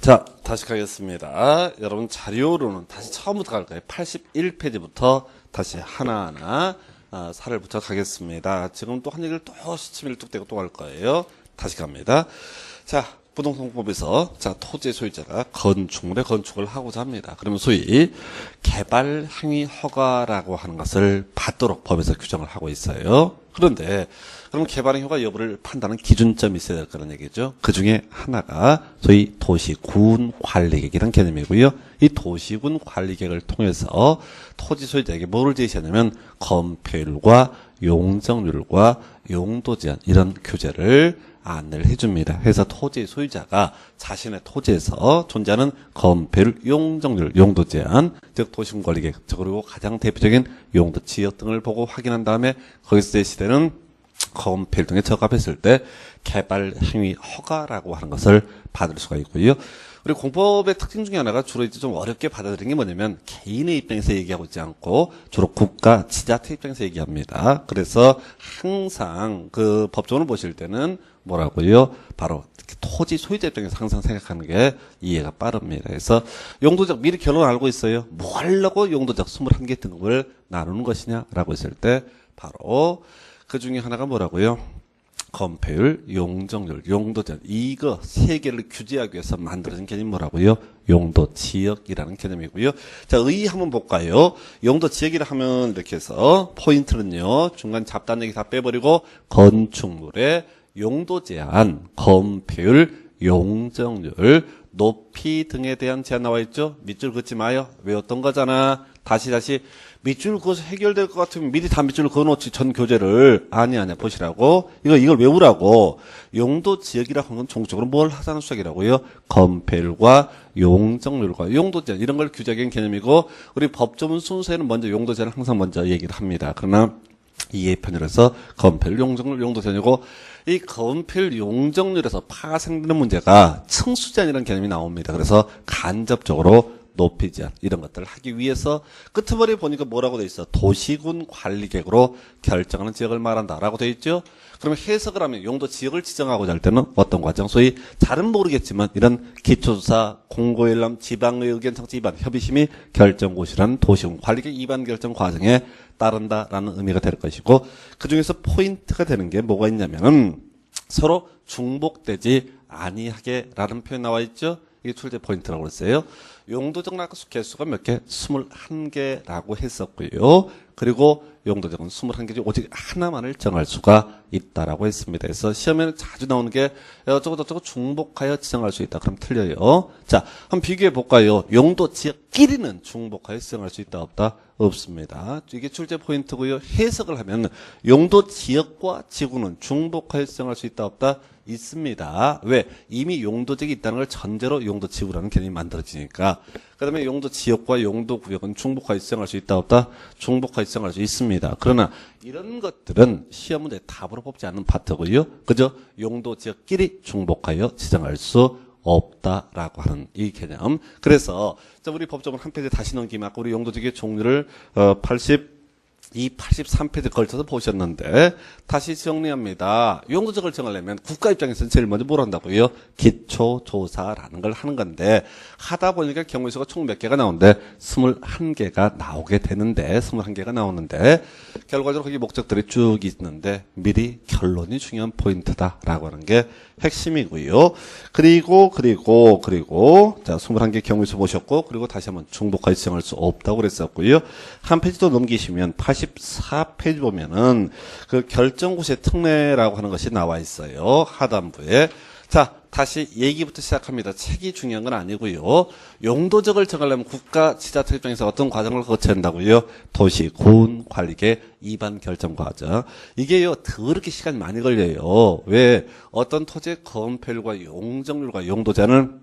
자, 다시 가겠습니다. 여러분 자료로는 다시 처음부터 갈 거예요. 81페이지부터 다시 하나하나 살을 붙여 가겠습니다. 지금 또 한 얘기를 또 시치미를 뚝 떼고 또 할 거예요. 다시 갑니다. 자, 부동산법에서 자 토지 소유자가 건축물에 건축을 하고자 합니다. 그러면 소위 개발 행위 허가라고 하는 것을 받도록 법에서 규정을 하고 있어요. 그런데 그럼 개발 행위가 여부를 판단하는 기준점이 있어야 될 거라는 얘기죠. 그 중에 하나가 소위 도시군 관리계획이라는 개념이고요. 이 도시군 관리계획을 통해서 토지 소유자에게 뭐를 제시하냐면 건폐율과 용적률과 용도 제한 이런 규제를 안내를 해줍니다. 그래서 토지 소유자가 자신의 토지에서 존재하는 건폐율, 용적률, 용도 제한, 즉 도시군 관리계획, 그리고 가장 대표적인 용도 지역 등을 보고 확인한 다음에 거기서 제시되는 건폐율 등에 적합했을 때 개발 행위 허가라고 하는 것을 받을 수가 있고요. 그리고 공법의 특징 중에 하나가 주로 이제 좀 어렵게 받아들이는 게 뭐냐면 개인의 입장에서 얘기하고 있지 않고 주로 국가, 지자체 입장에서 얘기합니다. 그래서 항상 그 법조문을 보실 때는 뭐라고요? 바로 토지 소유자 입장에서 항상 생각하는 게 이해가 빠릅니다. 그래서 용도적 미리 결론 알고 있어요. 뭐 하려고 용도적 21개 등급을 나누는 것이냐라고 했을 때 바로 그 중에 하나가 뭐라고요? 건폐율, 용적률, 용도 제한 이거 세 개를 규제하기 위해서 만들어진 개념이 뭐라고요? 용도 지역이라는 개념이고요. 자, 의 한번 볼까요? 용도 지역이라 하면 이렇게 해서 포인트는요. 중간 잡다한 얘기 다 빼버리고 건축물의 용도 제한, 건폐율, 용적률, 높이 등에 대한 제한 나와 있죠? 밑줄 긋지 마요. 외웠던 거잖아. 다시 밑줄 그어서 해결될 것 같으면 미리 다 밑줄을 그어놓지 전 교재를. 아니야 보시라고. 이걸 외우라고. 용도 지역이라고 하는 건 종적으로 뭘 하자는 수작이라고요? 건폐율과 용적률과 용도 제한 이런 걸 규제하는 개념이고 우리 법조문 순서에는 먼저 용도 제한을 항상 먼저 얘기를 합니다. 그러나 이해 편의로서 건폐율, 용적률, 용도 제한이고 이 건폐율, 용적률에서 파생되는 문제가 층수 제한이라는 개념이 나옵니다. 그래서 간접적으로 높이 제한 이런 것들을 하기 위해서 끄트머리 보니까 뭐라고 돼 있어? 도시군 관리계획으로 결정하는 지역을 말한다라고 돼 있죠. 그러면 해석을 하면 용도 지역을 지정하고자 할 때는 어떤 과정? 소위 잘은 모르겠지만 이런 기초조사, 공고일람, 지방의 의견 청취 위반, 협의심의 결정고시라는 도시군 관리계획 위반 결정 과정에 따른다라는 의미가 될 것이고 그 중에서 포인트가 되는 게 뭐가 있냐면은 서로 중복되지 아니하게라는 표현 나와 있죠. 이게 출제 포인트라고 그랬어요. 용도적 낙수 개수가 몇 개? 21개라고 했었고요. 그리고 용도적은 21개지 오직 하나만을 정할 수가 있다라고 했습니다. 그래서 시험에는 자주 나오는 게 저거 중복하여 지정할 수 있다. 그럼 틀려요. 자, 한번 비교해 볼까요? 용도 지역끼리는 중복하여 지정할 수 있다 없다? 없습니다. 이게 출제 포인트고요. 해석을 하면 용도 지역과 지구는 중복하여 지정할 수 있다 없다? 있습니다. 왜? 이미 용도지역이 있다는 걸 전제로 용도 지구라는 개념이 만들어지니까. 그 다음에 용도 지역과 용도 구역은 중복하여 지정할 수 있다 없다? 중복하여 지정할 수 있습니다. 그러나 이런 것들은 시험 문제 답으로 뽑지 않는 파트고요. 그저 용도 지역끼리 중복하여 지정할 수 없다라고 하는 이 개념. 그래서 우리 법조문 한 페이지 다시 넘기면 아까 우리 용도지역의 종류를 83페이지 걸쳐서 보셨는데 다시 정리합니다. 용도적을 정하려면 국가 입장에서는 제일 먼저 뭘 한다고요? 기초조사라는 걸 하는 건데 하다 보니까 경우의 수가 총 몇 개가 나오는데 21개가 나오게 되는데 21개가 나오는데 결과적으로 거기 목적들이 쭉 있는데 미리 결론이 중요한 포인트다라고 하는 게 핵심이고요. 그리고 자 21개 경우의 수 보셨고 그리고 다시 한번 중복하여 지정할 수 없다고 그랬었고요. 한 페이지 더 넘기시면 84페이지 보면은 그 결정고시의 특례라고 하는 것이 나와 있어요. 하단부에. 자, 다시 얘기부터 시작합니다. 책이 중요한 건 아니고요. 용도적을 정하려면 국가 지자체 입장에서 어떤 과정을 거쳐야 한다고요? 도시군 관리계획 위반 결정 과정. 이게요, 더럽게 시간이 많이 걸려요. 왜? 어떤 토지의 건폐율과 용적률과 용도 제한을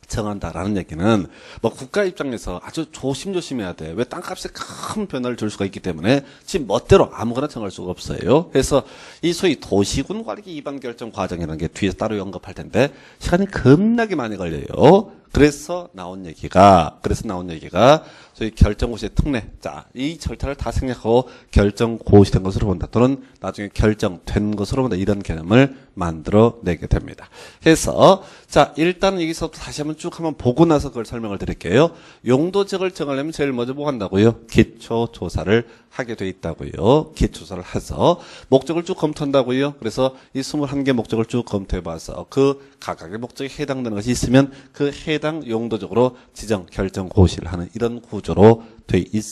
정한다라는 얘기는 뭐 국가 입장에서 아주 조심해야 돼. 왜 땅값에 큰 변화를 줄 수가 있기 때문에 지금 멋대로 아무거나 정할 수가 없어요. 그래서 이 소위 도시군 관리계획 위반 결정 과정이라는 게 뒤에서 따로 언급할 텐데 시간이 겁나게 많이 걸려요. 그래서 나온 얘기가 소위 결정고시의 특례. 자, 이 절차를 다 생략하고 결정고시된 것으로 본다. 또는 나중에 결정된 것으로 본다. 이런 개념을 만들어내게 됩니다. 그래서 자 일단 여기서 다시 한번 쭉 한번 보고 나서 그걸 설명을 드릴게요. 용도지역을 정하려면 제일 먼저 뭐 한다고요? 기초조사를 하게 돼 있다고요. 기초조사를 해서 목적을 쭉 검토한다고요. 그래서 이 21개 목적을 쭉 검토해봐서 그 각각의 목적에 해당되는 것이 있으면 그 해당 용도적으로 지정, 결정, 고시를 하는 이런 구조로 돼 있어.